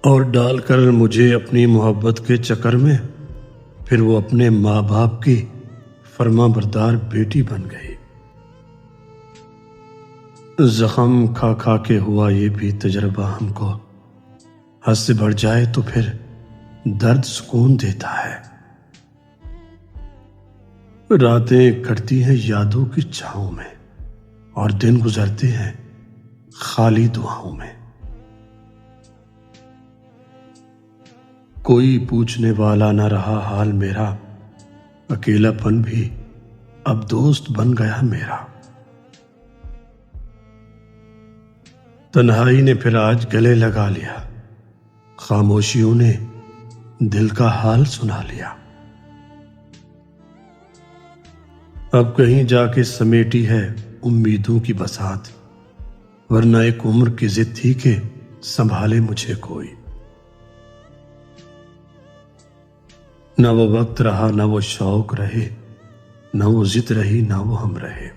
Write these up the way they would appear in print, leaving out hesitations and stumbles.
और डालकर मुझे अपनी मोहब्बत के चक्कर में फिर वो अपने माँ बाप की फरमाबरदार बेटी बन गई। जख्म खा खा के हुआ ये भी तजर्बा हमको हद से बढ़ जाए तो फिर दर्द सुकून देता है। रातें कटती हैं यादों की छाँव में और दिन गुजरते हैं खाली दुआओं में। कोई पूछने वाला न रहा हाल मेरा, अकेलापन भी अब दोस्त बन गया मेरा। तन्हाई ने फिर आज गले लगा लिया, खामोशियों ने दिल का हाल सुना लिया। अब कहीं जाके समेटी है उम्मीदों की बसात, वरना एक उम्र की जिद थी कि संभाले मुझे कोई। न वो वक्त रहा, न वो शौक रहे, न वो जिद रही, न वो हम रहे।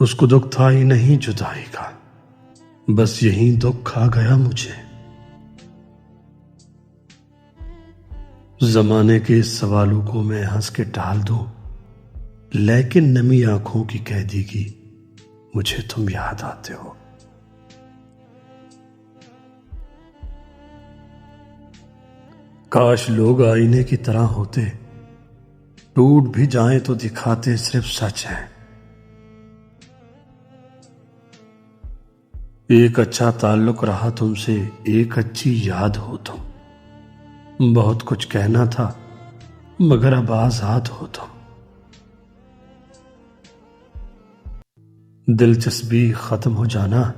उसको दुख था ही नहीं जुदाई का, बस यही दुख आ गया मुझे। जमाने के सवालों को मैं हंस के टाल दूं, लेकिन नमी आंखों की कैदी की मुझे तुम याद आते हो। काश लोग आईने की तरह होते, टूट भी जाएं तो दिखाते सिर्फ सच है। एक अच्छा ताल्लुक रहा तुमसे, एक अच्छी याद हो तुम। बहुत कुछ कहना था मगर अब आजाद हो तुम। दिलचस्पी खत्म हो जाना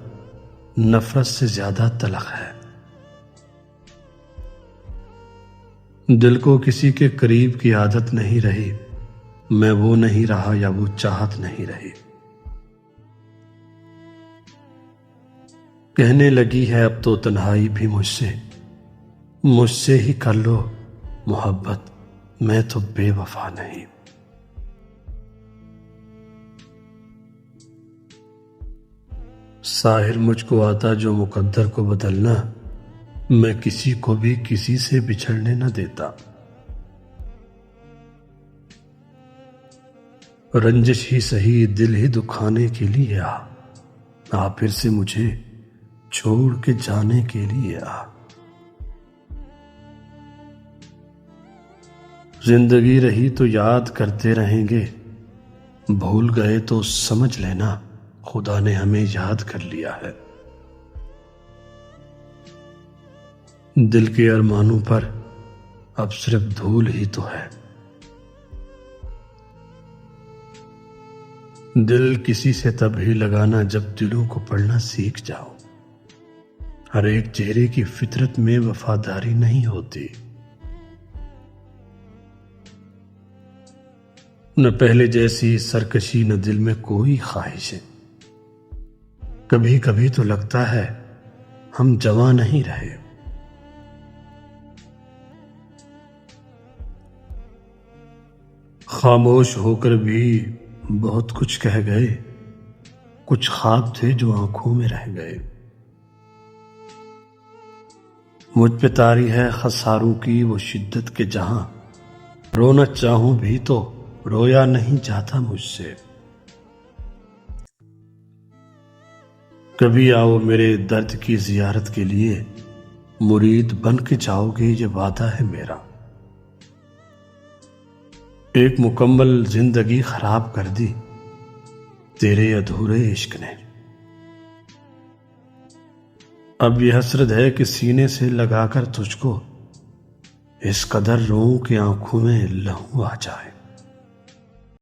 नफरत से ज्यादा तलख है। दिल को किसी के करीब की आदत नहीं रही, मैं वो नहीं रहा या वो चाहत नहीं रही। कहने लगी है अब तो तन्हाई भी मुझसे, मुझसे ही कर लो मोहब्बत, मैं तो बेवफा नहीं। साहिर मुझको आता जो मुकद्दर को बदलना, मैं किसी को भी किसी से बिछड़ने न देता। रंजिश ही सही दिल ही दुखाने के लिए आ फिर से मुझे छोड़ के जाने के लिए आ। जिंदगी रही तो याद करते रहेंगे, भूल गए तो समझ लेना खुदा ने हमें याद कर लिया है। दिल के अरमानों पर अब सिर्फ धूल ही तो है। दिल किसी से तभी लगाना जब दिलों को पढ़ना सीख जाओ। हर एक चेहरे की फितरत में वफादारी नहीं होती। न पहले जैसी सरकशी न दिल में कोई ख्वाहिशें। कभी कभी तो लगता है हम जवां नहीं रहे। खामोश होकर भी बहुत कुछ कह गए, कुछ ख्वाब थे जो आंखों में रह गए। मुझ पे तारी है खसारों की वो शिद्दत के जहां, रोना चाहूं भी तो रोया नहीं जाता मुझसे। कभी आओ मेरे दर्द की जियारत के लिए, मुरीद बन के जाओगे ये वादा है मेरा। एक मुकम्मल जिंदगी खराब कर दी तेरे अधूरे इश्क ने। अब यह हसरत है कि सीने से लगाकर तुझको इस कदर रोऊं कि आंखों में लहू आ जाए।